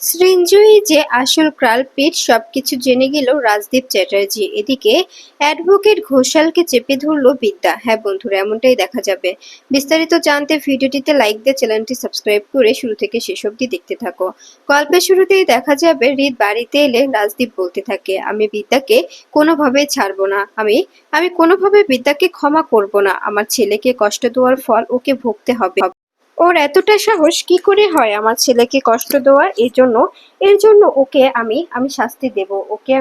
সৃঞ্জয়ী যে আসল কালপ্রিট সবকিছু জেনে গেল রাজদীপ চ্যাটার্জি। এদিকে অ্যাডভোকেট ঘোষালকে চেপে ধরল বিদ্যা। হ্যাঁ বন্ধুরা, এমনটাই দেখা যাবে। বিস্তারিত জানতে ভিডিওটিতে লাইক দিয়ে চ্যানেলটি সাবস্ক্রাইব করে শুরু থেকে শেষ অবধি দেখতে থাকো। গল্পের শুরুতেই দেখা যাবে হৃদ বাড়িতে এলে রাজদীপ বলতে থাকে, আমি বিদ্যাকে কোনোভাবেই ছাড়বো না। আমি আমি কোনোভাবে বিদ্যাকে ক্ষমা করব না। আমার ছেলেকে কষ্ট দেওয়ার ফল ওকে ভুগতে হবে। ওর এতটা সাহস কি করে হয় আমার ছেলেকে কষ্ট দেওয়ার? এর জন্য ওকে আমি আমি শাস্তি দেব। ওকে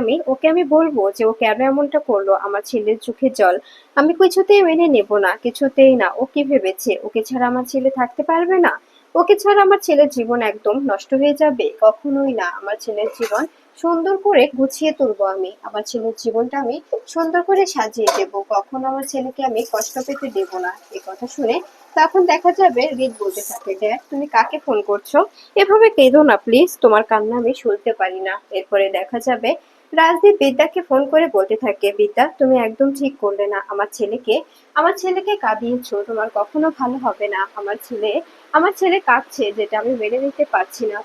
আমি বলবো যে ও কেন এমনটা করলো। আমার ছেলের চোখে জল আমি কিছুতেই মেনে নেব না, কিছুতেই না। ও কি ভেবেছে ওকে ছাড়া আমার ছেলে থাকতে পারবে না? ওকে ছাড়া আমার ছেলের জীবন একদম নষ্ট হয়ে যাবে? কখনোই না। আমার ছেলের জীবন সুন্দর করে গুছিয়ে তুলবো। আমি আমার ছেলের জীবনটা আমি সুন্দর করে সাজিয়ে দেব। কখনো আমার ছেলেকে আমি কষ্ট পেতে দেব না। এই কথা শুনে তখন দেখা যাবে হৃদ বলতে থাকে, ড্যাড তুমি কাকে ফোন করছো? এভাবে কেঁদো না প্লিজ, তোমার কান্না আমি শুনতে পারি না। এরপরে দেখা যাবে রাজদীপ বিদ্যাকে ফোন করে বলতে থাকে, বিদ্যা তুমি একদম ঠিক করলে না। আমার ছেলেকে কাঁদিয়েছো, তোমার কখনো ভালো হবে না। আমার ছেলে কাঁদছে, যেটা আমি মেনে নিতে পারছি না।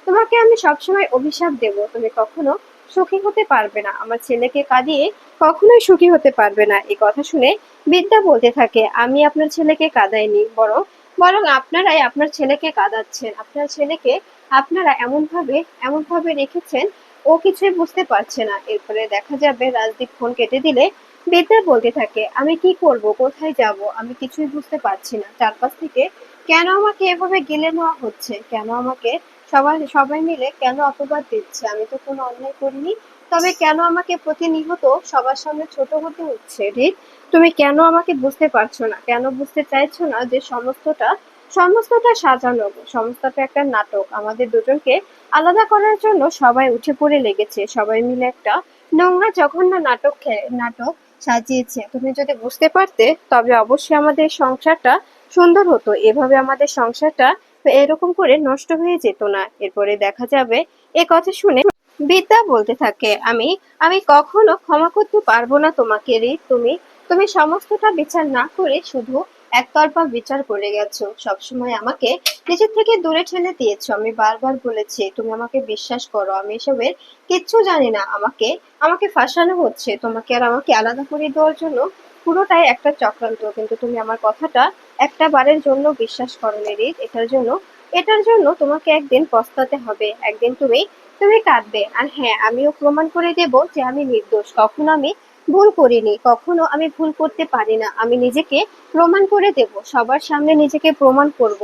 তোমাকে আমি সবসময় অভিশাপ দেব, তুমি কখনো সুখী হতে পারবে না। আমার ছেলেকে কাঁদিয়ে কখনোই সুখী হতে পারবে না। এই কথা শুনে বিদ্যা বলতে থাকে, আমি আপনার ছেলেকে কাঁদাইনি, বরং বরং আপনারাই আপনার ছেলেকে কাঁদাচ্ছেন। আপনার ছেলেকে আপনারা এমন ভাবে রেখেছেন, ও কিছুই বুঝতে পারছে না। এরপরে দেখা যাবে রাজদীপ ফোন কেটে দিলে বিদ্যা বলতে থাকে, আমি কি করব, কোথায় যাব, আমি কিছুই বুঝতে পারছি না। চারপাশ থেকে কেন আমাকে এভাবে গিলে নেওয়া হচ্ছে? কেন আমাকে সবাই সবাই মিলে কেন অপবাদ দিচ্ছে? আমি তো কোনো অন্যায় করিনি, তবে কেন আমাকে প্রতিনিয়ত সবার সামনে ছোট হতে হচ্ছে? রিক, তুমি কেন আমাকে বুঝতে পারছো না? কেন বুঝতে চাইছো না যে সমস্তটা সাজানো, সমস্তটা একটা নাটক। আমাদের দুজনকে আলাদা করার জন্য সবাই উঠে পড়ে লেগেছে, সবাই মিলে একটা নোংরা জঘন্য নাটক সাজিয়েছে। তুমি যদি বুঝতে পারতে তবে অবশ্যই আমাদের সংসারটা সুন্দর হতো। এভাবে আমাদের সংসারটা এরকম করে নষ্ট হয়ে যেত না। এরপরে দেখা যাবে এ কথা শুনে বিদ্যা বলতে থাকে, আমি আমি কখনো ক্ষমা করতে পারবো না তোমাকে রে। তুমি সমস্তটা বিচার না করে শুধু একতরফা বিচার করে গেছো। সবসময় আমাকে নিজের থেকে দূরে ঠেলে দিয়েছো। আমি বারবার বলেছি তুমি আমাকে বিশ্বাস করো, আমি এসবের কিচ্ছু জানি না। আমাকে ফাঁসানো হচ্ছে, তোমাকে আর আমাকে আলাদা করে দেওয়ার জন্য পুরোটাই একটা চক্রান্ত। কিন্তু তুমি আমার কথাটা একটা বারের জন্য বিশ্বাস করোনি রিত। এটার জন্য তোমাকে একদিন পস্তাতে হবে। একদিন তুমি কাঁদবে। আর হ্যাঁ, আমিও প্রমাণ করে দেব যে আমি নির্দোষ। কখনো আমি ভুল করিনি, কখনো আমি ভুল করতে পারি না। আমি নিজেকে প্রমাণ করে দেব, সবার সামনে নিজেকে প্রমাণ করব।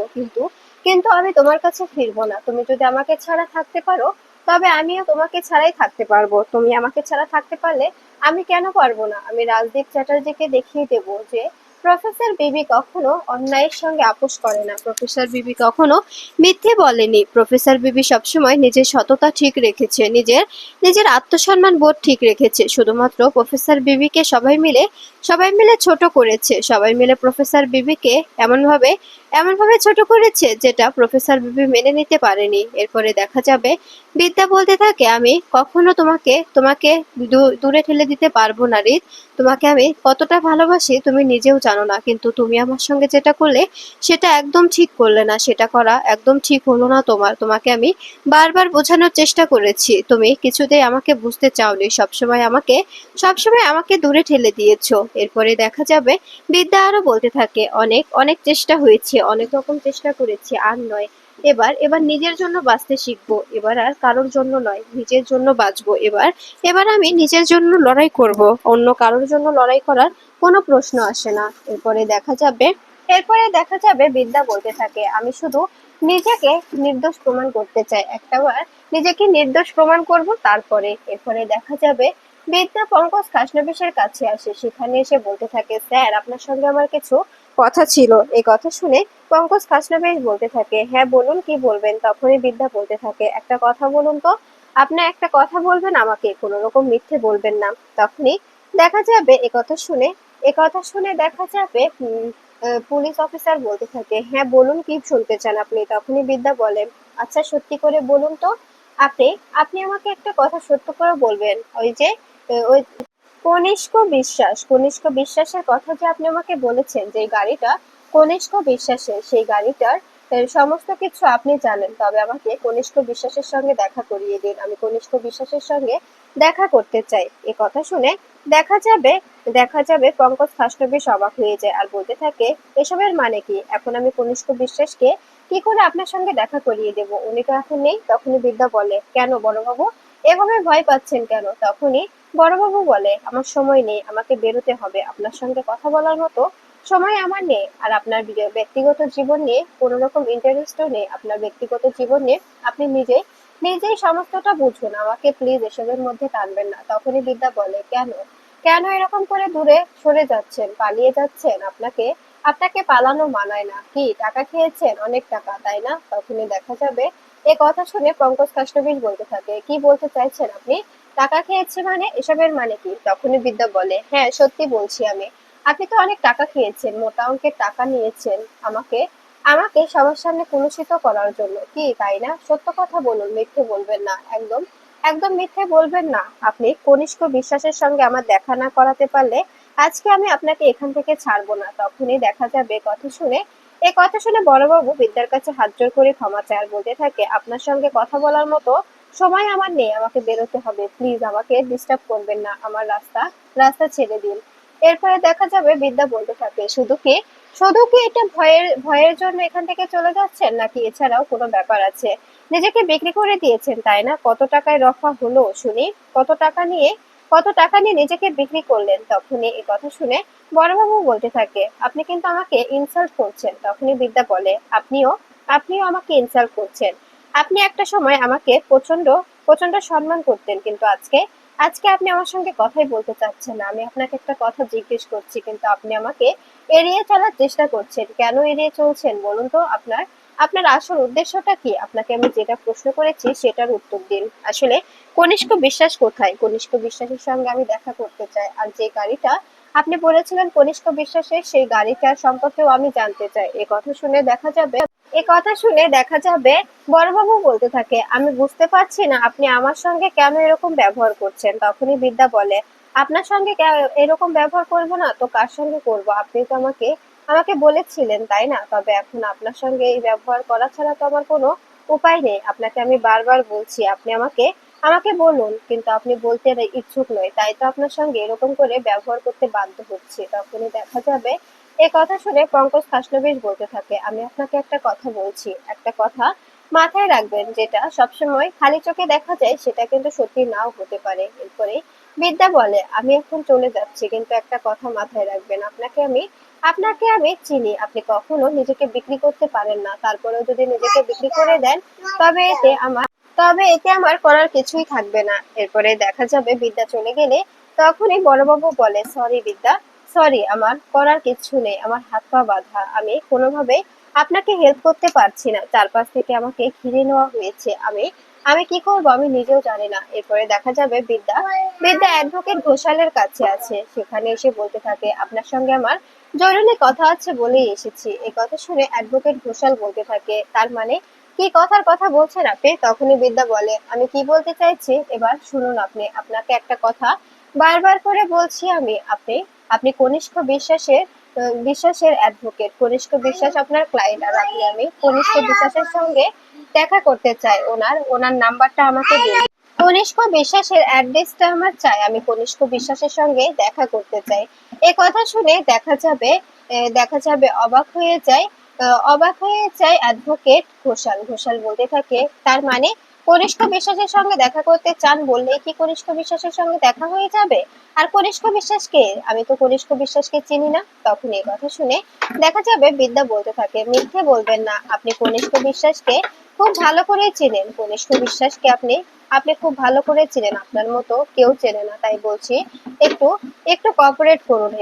কিন্তু আমি তোমার কাছে ফিরবো না। তুমি যদি আমাকে ছাড়া থাকতে পারো তবে আমিও তোমাকে ছাড়াই থাকতে পারবো। তুমি আমাকে ছাড়া থাকতে পারলে আমি কেন পারবো না? আমি রাজদীপ চ্যাটার্জিকে দেখিয়ে দেব যে প্রফেসর বিবি কখনো অন্যায়ের সঙ্গে আপোষ করে না। প্রফেসর বিবি কখনো মিথ্যে বলেনি। প্রফেসর বিবি সবসময় নিজের সততা ঠিক রেখেছে, নিজের নিজের আত্মসম্মান বোধ ঠিক রেখেছে। শুধুমাত্র প্রফেসর বিবিকে সবাই মিলে ছোট করেছে। সবাই মিলে প্রফেসর বিবিকে এমনভাবে ছোট করেছে যেটা প্রফেসর বিবি মেনে নিতে পারেনি। এরপরে দেখা যাবে বিদ্যা বলতে থাকে, আমি কখনো তোমাকে তোমাকে দূরে ঠেলে দিতে পারবো না রিত। তোমাকে আমি কতটা ভালোবাসি তুমি নিজেও জানো না। কিন্তু তুমি আমার সঙ্গে যেটা করলে সেটা একদম ঠিক করলে না। সেটা করা একদম ঠিক হলো না তোমাকে আমি বারবার বোঝানোর চেষ্টা করেছি, তুমি কিছুতেই আমাকে বুঝতে চাওনি। সবসময় আমাকে দূরে ঠেলে দিয়েছো। এরপরে দেখা যাবে বিদ্যা আরো বলতে থাকে, অনেক অনেক চেষ্টা হয়েছে, অনেক রকম চেষ্টা করেছি, আর নয়। এবার নিজের জন্য বাঁচতে শিখবো। এবার আর কারোর জন্য নয়, নিজের জন্য বাঁচবো। এবার আমি নিজের জন্য লড়াই করব। অন্য কারোর জন্য লড়াই করার কোনো প্রশ্ন আসে না। এরপরে দেখা যাবে বিদ্যা বলতে থাকে, আমি শুধু নিজেকে নির্দোষ প্রমাণ করতে চাই। একটাবার নিজেকে নির্দোষ প্রমাণ করব, তারপরে। এরপরে দেখা যাবে বিদ্যা পঙ্কজ খাসনবিশের কাছে আসে। সেখানে এসে বলতে থাকে, স্যার আপনার সঙ্গে আমার কিছু কথা ছিল। এই কথা শুনে পঙ্কজ খাসনবিশ বলতে থাকে, হ্যাঁ বলুন, কি বলবেন? তখনই বিদ্যা বলতে থাকে, একটা কথা বলুন তো। আপনি একটা কথা বলবেন আমাকে, কোনো রকম মিথ্যে বলবেন না। তখনই দেখা যাবে এ কথা শুনে দেখা যাবে পুলিশ অফিসার বলতে থাকে, হ্যাঁ বলুন, কি শুনতে চান আপনি? তখনই বিদ্যা বলে, আচ্ছা সত্যি করে বলুন তো, আপনি আপনি আমাকে একটা কথা সত্য করে বলবেন। ওই কনিষ্ক বিশ্বাসের কথা যে আপনি আমাকে বলেছেন, যে গাড়িটা কনিষ্ক বিশ্বাসের, সেই গাড়িটার সমস্ত কিছু আপনি জানেন, তবে আমাকে কনিষ্ক বিশ্বাসের সঙ্গে দেখা করিয়ে দিন, আমি কনিষ্ক বিশ্বাসের সঙ্গে দেখা করতে চাই। এ কথা শুনে দেখা যাবে দেখা যাবে পঙ্কজ ফার্স্ট বেশ অবাক হয়ে যায় আর বলতে থাকে, এসবের মানে কি? এখন আমি কনিষ্ক বিশ্বাসকে কি করে আপনার সঙ্গে দেখা করিয়ে দেব? উনি তো এখন নেই। তখনই বিদ্যা বলে, কেন বড়বাবু এভাবে ভয় পাচ্ছেন কেন? তখনই বড়বাবু বলে, আমার সময় নেই, আমাকে বেরোতে হবে, আপনার সঙ্গে কথা বলার মতো সময় আমার নেই। আর আপনার ব্যক্তিগত জীবন নিয়ে কোনো রকম ইন্টারেস্টও নেই, আপনার ব্যক্তিগত জীবন নিয়ে আপনি নিজেই নিজেই সমস্তটা বুঝুন, আমাকে প্লিজ এসবের মধ্যে টানবেন না। তখনই বিদ্যা বলে, কেন কেন এরকম করে দূরে সরে যাচ্ছেন, পালিয়ে যাচ্ছেন? আপনাকে আপনাকে পালানো মানায় না। কি টাকা খেয়েছেন? অনেক টাকা, তাই না? তখনই দেখা যাবে এ কথা শুনে পঙ্কজ কাশ্যপীশ বলতে থাকে, কি বলতে চাইছেন আপনি? টাকা খেয়েছে মানে? এসবের মানে কি? তখনই বিদ্যা বলে, হ্যাঁ সত্যি বলছি আমি। আপনি তো অনেক টাকা খেয়েছেন, মোটা অঙ্কের টাকা নিয়েছেন আমাকে আমাকে সবার সামনে কুলুষিত করার জন্য। কি তাই না? সত্য কথা বলুন, মিথ্যে বলবেন না। একদম একদম মিথ্যে বলবেন না। আপনি কনিষ্ক বিশ্বাসের সঙ্গে আমার দেখা না করাতে পারলে আজকে আমি আপনাকে এখান থেকে ছাড়বো না। তখনই দেখা যাবে কথা শুনে বড়বাবু বিদ্যার কাছে হাত জোড় করে ক্ষমা চায় আর বলতে থাকে, আপনার সঙ্গে কথা বলার মতো সময় আমার নেই, আমাকে বেরোতে হবে, প্লিজ আমাকে ডিস্টার্ব করবেন না, আমার রাস্তা রাস্তা ছেড়ে দিন। এরপরে দেখা যাবে বিদ্যা বলতে থাকে, শুধু কি এটা ভয়ের ভয়ের জন্য এখান থেকে চলে যাচ্ছেন, নাকি এছাড়াও কোনো ব্যাপার আছে? নিজেকে বিক্রি করে দিয়েছেন তাই না? কত টাকায় রফা হলো শুনি? কত টাকা নিয়ে কত টাকা নিয়ে নিজেকে বিক্রি করলেন? তখনই এই কথা শুনে বড়বাবু বলতে থাকে, আপনি কিন্তু আমাকে ইনসাল্ট করছেন। তখনই বিদ্যা বলে, আপনিও আমাকে ইনসাল্ট করছেন। আপনি একটা সময় আমাকে প্রচন্ড প্রচন্ড সম্মান করতেন, কিন্তু আজকে আজকে আপনি আমার সঙ্গে কথাই বলতে চাচ্ছেন না। আমি আপনাকে একটা কথা জিজ্ঞেস করছি, কিন্তু আপনি আমাকে এড়িয়ে চলার চেষ্টা করছেন। কেন এড়িয়ে চলছেন বলুন তো? আপনার আপনার আসল উদ্দেশ্যটা কি? আপনাকে আমি যেটা প্রশ্ন করেছি সেটার উত্তর দিন। আসলে কনিষ্ক বিশ্বাস কোথায়? কনিষ্ক বিশ্বাসের সঙ্গে আমি দেখা করতে চাই। আর যে গাড়িটা আপনি বলেছিলেন কনিষ্ক বিশ্বাসের, সেই গাড়িটার সম্পর্কেও আমি জানতে চাই। এ কথা শুনে দেখা যাবে বড়বাবু বলতে থাকে, আমি বুঝতে পারছি না আপনি আমার সঙ্গে কেন এরকম ব্যবহার করছেন। তখনই বিদ্যা বলে, আপনার সঙ্গে এরকম ব্যবহার করব না তো কার সঙ্গে করব? আপনি তো আমাকে আমাকে বলেছিলেন তাই না? তবে এখন আপনার সঙ্গে এই ব্যবহার করা ছাড়া তো আমার কোনো উপায় নেই। আপনাকে আমি বারবার বলছি, আপনি আমাকে আমাকে বলুন, কিন্তু আপনি বলতে ইচ্ছুক নয়, তাই তো আপনার সঙ্গে এরকম করে ব্যবহার করতে বাধ্য হচ্ছি। তখনই দেখা যাবে এ কথা শুনে পঙ্কজ খাসনবিশ বলতে থাকে, আমি আপনাকে একটা কথা বলছি, একটা কথা মাথায় রাখবেন, যেটা সবসময় খালি চোখে দেখা যায় সেটা কিন্তু সত্যি নাও হতে পারে। এরপরে বিদ্যা বলে, আমি এখন চলে যাচ্ছি, কিন্তু একটা কথা মাথায় রাখবেন, আপনাকে আমি চিনি, আপনি কখনো নিজেকে বিক্রি করতে পারেন না। তারপরেও যদি নিজেকে বিক্রি করে দেন, তবে এতে আমার তবে এতে আমার করার কিছুই থাকবে না। এরপরে দেখা যাবে বিদ্যা চলে গেলে তখনই বড়বাবু বলে, সরি বিদ্যা, সরি, আমার করার কিচ্ছু নেই, আমার হাত পা বাঁধা, আমি কোনোভাবেই আপনাকে হেল্প করতে পারছি না, চারপাশ থেকে আমাকে ঘিরে নেওয়া হয়েছে, আমি আমি কি করব আমি নিজেও জানি না। এরপরে দেখা যাবে বিদ্যা বিদ্যা অ্যাডভোকেট ঘোষালের কাছে আছে, সেখানে এসে বলতে থাকে, আপনার সঙ্গে আমার জরুরি কথা আছে বলেই এসেছি। এই কথা শুনে অ্যাডভোকেট ঘোষাল বলতে থাকে, তার মানে কি কথার কথা বলছেন আপনি? তখনই বিদ্যা বলে, আমি কি বলতে চাইছি এবার শুনুন। আপনাকে একটা কথা বারবার করে বলছি আমি, আপনি কনিষ্ক বিশ্বাসের অ্যাডভোকেট, কনিষ্ক বিশ্বাস আপনার ক্লায়েন্ট, আর আমি কনিষ্ক বিশ্বাসের সঙ্গে দেখা করতে চাই। ওনার নাম্বারটা আমাকে দিন। কনিষ্ক বিশ্বাসের অ্যাড্রেসটা আমার চাই, আমি কনিষ্ক বিশ্বাসের সঙ্গে দেখা করতে চাই। এ কথা শুনে দেখা যাবে অবাক হয়ে যায় অ্যাডভোকেট ঘোষাল বলতে থাকে, তার মানে কনিষ্ক বিশ্বাসের সঙ্গে দেখা করতে চান বললেই কি কনিষ্ক বিশ্বাসের সঙ্গে দেখা হয়ে যাবে? আর কনিষ্ক বিশ্বাস কে? আমি তো কনিষ্ক বিশ্বাসকে চিনি না। তখন এই কথা শুনে দেখা যাবে বিদ্যা বলতে থাকে, মিথ্যে বলবেন না, আপনি কনিষ্ক বিশ্বাসকে খুব ভালো করে চেনেন। কনিষ্ক বিশ্বাসকে আপনি আপনি খুব ভালো করে চেনেন, আপনার মতো কেউ চেনে না। তাই বলছি, একটু একটু কোঅপারেট করুন,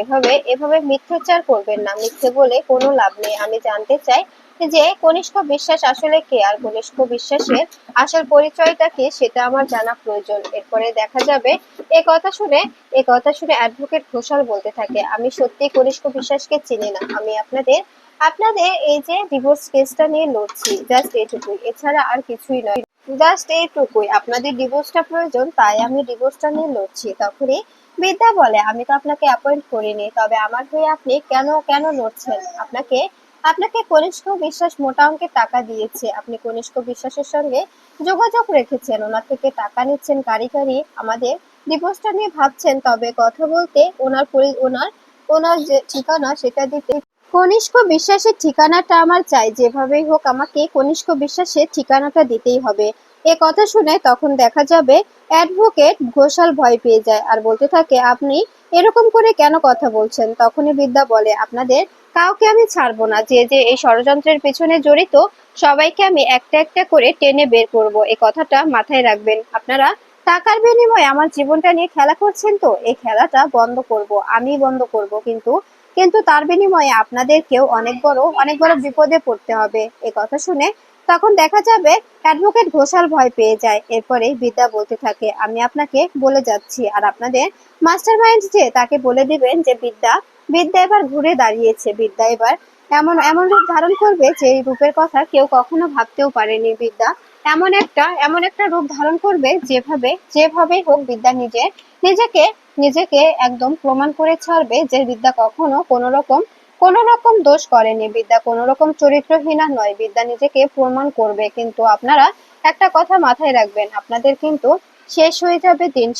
এভাবে মিথ্যাচার করবেন না, মিথ্যে বলে কোনো লাভ নেই। আমি জানতে চাই যে কনিষ্ক বিশ্বাস আসলে কে, আর কনিষ্ক বিশ্বাসের আসল পরিচয়টা কি, সেটা আমার জানা প্রয়োজন। এরপরে দেখা যাবে এ কথা শুনে এ কথা শুনে অ্যাডভোকেট ঘোষাল বলতে থাকে, আমি সত্যি কনিষ্ক বিশ্বাসকে চিনি না, আমি আপনাদের আপনাদের এই যে ডিভোর্স কেসটা নিয়ে লড়ছি, জাস্ট এইটুকুই, এছাড়া আর কিছুই নয়। জাস্ট এইটুকুই, আপনাদের ডিভোর্সটা প্রয়োজন, তাই আমি ডিভোর্সটা নিয়ে লড়ছি। তখনই বিদ্যা বলে, আমি তো আপনাকে অ্যাপয়েন্ট করিনি, তবে আমার হয়ে আপনি কেন কেন লড়ছেন? আপনাকে কনিষ্ক বিশ্বাস মোটা অঙ্কের টাকা দিয়েছে, আপনি কনিষ্ক বিশ্বাসের সঙ্গে যোগাযোগ রেখেছেন, ওনার থেকে টাকা নিচ্ছেন গাড়ি গাড়ি, আমাদের ডিভোর্সটা নিয়ে ভাবছেন, তবে কথা বলতে ওনার ওনার যে ঠিকানা সেটা দিতে কনিষ্ক বিশ্বাসের ঠিকানাটা আমার চাই, যেভাবেই হোক আমাকে কনিষ্ক বিশ্বাসের ঠিকানাটা দিতেই হবে। এ কথা শুনে তখন দেখা যাবে অ্যাডভোকেট ঘোষাল ভয় পেয়ে যায় আর বলতে থাকে, আপনি এরকম করে কেন কথা বলছেন? তখনই বিদ্যা বলে, আপনাদের কাউকে আমি ছাড়বো না, যে যে এই ষড়যন্ত্রের পেছনে জড়িত সবাইকে আমি একটা একটা করে টেনে বের করব। এই কথাটা মাথায় রাখবেন। আপনারা টাকার বিনিময়ে আমার জীবনটা নিয়ে খেলা করছেন, তো এই খেলাটা বন্ধ করব, আমি বন্ধ করব, কিন্তু কিন্তু তার বিনিময়ে আপনাদেরকেও অনেক বড় বিপদে পড়তে হবে। এ কথা শুনে তখন দেখা যাবে অ্যাডভোকেট ঘোষাল ভয় পেয়ে যায়। এরপরে বিদ্যা বলতে থাকে, আমি আপনাকে বলে যাচ্ছি, আর আপনাদের মাস্টার মাইন্ড যে তাকে বলে দিবেন যে বিদ্যা বিদ্যা এবার ঘুরে দাঁড়িয়েছে, বিদ্যা এবার এমন এমন রূপ ধারণ করবে যে এই রূপের কথা কেউ কখনো ভাবতেও পারেনি। বিদ্যা এমন একটা রূপ ধারণ করবে, যেভাবে হোক বিদ্যা নিজেকে নিজেকে একদম প্রমাণ করে ছাড়বে যে বিদ্যা কখনো কোনো রকম দোষ করেনি, বিদ্যা কোনো রকম চরিত্রহীনা নয়, বিদ্যা নিজেকে প্রমাণ করবে। কিন্তু আপনারা একটা কথা মাথায় রাখবেন, আপনাদের কিন্তু শেষ হয়ে যাবে দিন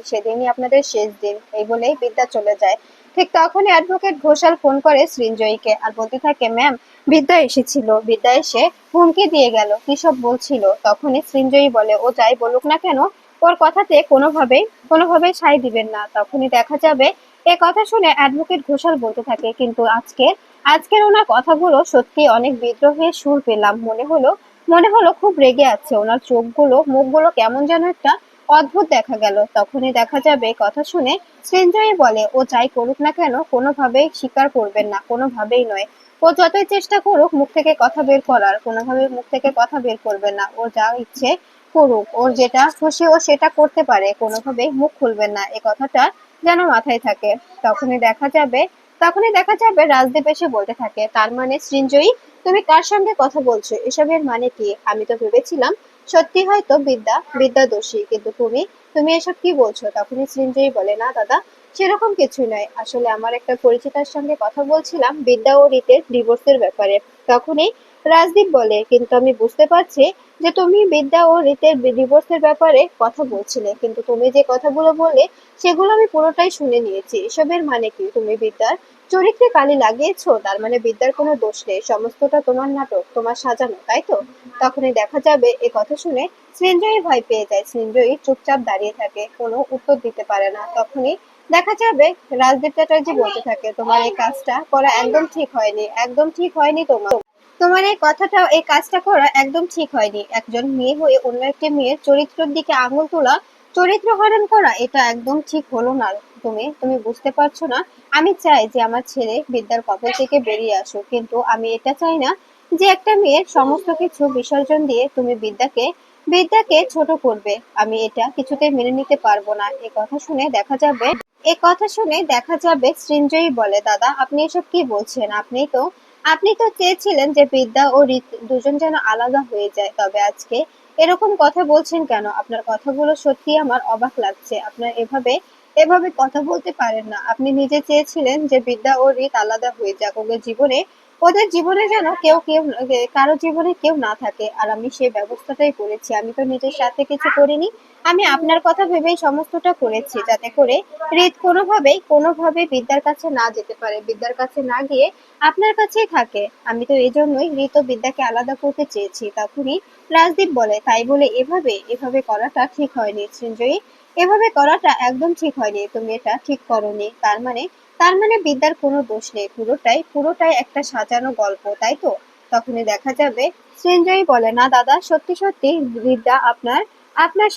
সেদিনই আপনাদের শেষ দিন। এই বলেই বিদ্যা চলে যায়। ঠিক তখনই অ্যাডভোকেট ঘোষাল ফোন করে সৃঞ্জয়ীকে আর বলতে থাকে, ম্যাম বিদ্যা এসেছিল, বিদ্যা এসে হুমকি দিয়ে গেল, কি সব বলছিল। তখনই সৃঞ্জয়ী বলে, ও যাই বলুক না কেন, ওর কথাতে কোনোভাবেই সায় দিবেন না। তখনই দেখা যাবে এ কথা শুনে অ্যাডভোকেট ঘোষাল বলতে থাকে, কিন্তু আজকের ওনার কথাগুলো সত্যি অনেক বিদ্রোহের সুর পেলাম, মনে হলো খুব রেগে আছে, ওনার মুখগুলো কেমন যেন একটা অদ্ভুত দেখা গেল। তখনই দেখা যাবে কথা শুনে সৃঞ্জয়ী বলে, ও যাই করুক না কেন কোনোভাবেই স্বীকার করবেন না, কোনোভাবেই নয়। ও যতই চেষ্টা করুক মুখ থেকে কথা বের করার, কোনোভাবে মুখ থেকে কথা বের করবে না। ও যা ইচ্ছে করুক, ওর যেটা খুশি ও সেটা করতে পারে, কোনোভাবেই মুখ খুলবেন না, এ কথাটা যেন মাথায় থাকে। তখনই দেখা যাবে রাজদীপ এসে বলতে থাকে, তার মানে সৃঞ্জয়ী তুমি কার সঙ্গে কথা বলছো? এসবের মানে কি? আমি তো ভেবেছিলাম সত্যি হয়তো বিদ্যা দোষী, কিন্তু তুমি এসব কি বলছো? তখনই সৃঞ্জয়ী বলে, না দাদা, সেরকম কিছুই নয়, আসলে আমার একটা পরিচিতার সঙ্গে কথা বলছিলাম বিদ্যা ও রীতের ডিভোর্সের ব্যাপারে। তখনই রাজদীপ বলে, কিন্তু আমি বুঝতে পারছি যে তুমি বিদ্যা ও রীতের ডিভোর্সের ব্যাপারে কথা বলছিলে, কিন্তু তুমি যে কথাগুলো বললে সেগুলো আমি পুরোটাই শুনে নিয়েছি। এসবের মানে কি? তুমি বিদ্যার চরিত্রে কালি লাগিয়েছো, তার মানে বিদ্যার কোনো দোষ নেই, সমস্তটা তোমার নাটক, তোমার সাজানো, তাই তো? তখনই দেখা যাবে এ কথা শুনে সৃঞ্জয়ী ভয় পেয়ে যায়। সৃঞ্জয়ী চুপচাপ দাঁড়িয়ে থাকে, কোনো উত্তর দিতে পারে না। তখনই দেখা যাবে রাজদীপ চ্যাটার্জি বলতে থাকে, তোমার এই কাজটা করা একদম ঠিক হয়নি, একদম ঠিক হয়নি তোমার তোমার এই কাজটা করা একদম ঠিক হয়নি। একজন মেয়ে হয়ে অন্য একটি মেয়ের চরিত্রের দিকে আঙুল তোলা, চরিত্র হরণ করা, এটা একদম ঠিক হলো না। তুমি বুঝতে পারছো না? আমি চাই যে আমার ছেলে বিদ্যার কবল থেকে বেরিয়ে আসুক, কিন্তু আমি এটা চাই না যে একটা মেয়ের সমস্ত কিছু বিসর্জন দিয়ে তুমি বিদ্যাকে ছোট করবে। আমি এটা কিছুতেই মেনে নিতে পারবো না। এ কথা শুনে দেখা যাবে সৃঞ্জয়ী বলে, দাদা আপনি এসব কি বলছেন? আপনি তো চেয়েছিলেন যে বিদ্যা ও ঋত দুজন যেন আলাদা হয়ে যায়, তবে আজকে এরকম কথা বলছেন কেন? আপনার কথাগুলো সত্যি আমার অবাক লাগছে। আপনার এভাবে কথা বলতে পারেন না। আপনি নিজে চেয়েছিলেন যে বিদ্যা ও ঋত আলাদা হয়ে যাক, ওদের জীবনে যেন কারো জীবনে কেউ না থাকে, আর আমি সেই ব্যবস্থাটাই করেছি। আমি তো নিজের সাথে কিছু করিনি, আমি আপনার কথা ভেবেই সমস্তটা করেছি, যাতে করে ঋত কোনোভাবেই বিদ্যার কাছে না যেতে পারে, বিদ্যার কাছে না গিয়ে আপনার কাছেই থাকে। আমি তো এজন্যই ঋত ও বিদ্যাকে আলাদা করতে চেয়েছি। তখনই রাজদীপ বলে, তাই বলে এভাবে করাটা ঠিক হয়নি সৃঞ্জয়ী, এভাবে করাটা একদম ঠিক হয়নি, তুমি এটা ঠিক করোনি। তার মানে বিদ্যার কোনো দোষ নেই, পুরোটাই একটা সাজানো গল্প, তাই তো? তখনই দেখা যাবে সৃঞ্জয়ী বলে, না দাদা, সত্যি সত্যি বিদ্যা আপনার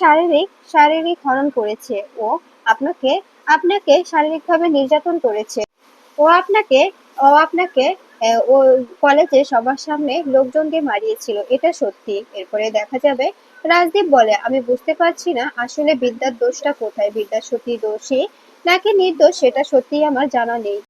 শারীরিক হরণ করেছে। ও আপনাকে আপনাকে শারীরিকভাবে নির্যাতন করেছে। ও আপনাকে ও আপনাকে ও কলেজে সবার সামনে লোকজন দিয়ে মারিয়েছিল, এটা সত্যি। এরপরে দেখা যাবে রাজদীপ বলে, আমি বুঝতে পারছি না আসলে বিদ্যার দোষটা কোথায়, বিদ্যা সত্যি দোষী নাকি নির্দোষ সেটা সত্যিই আমার জানা নেই।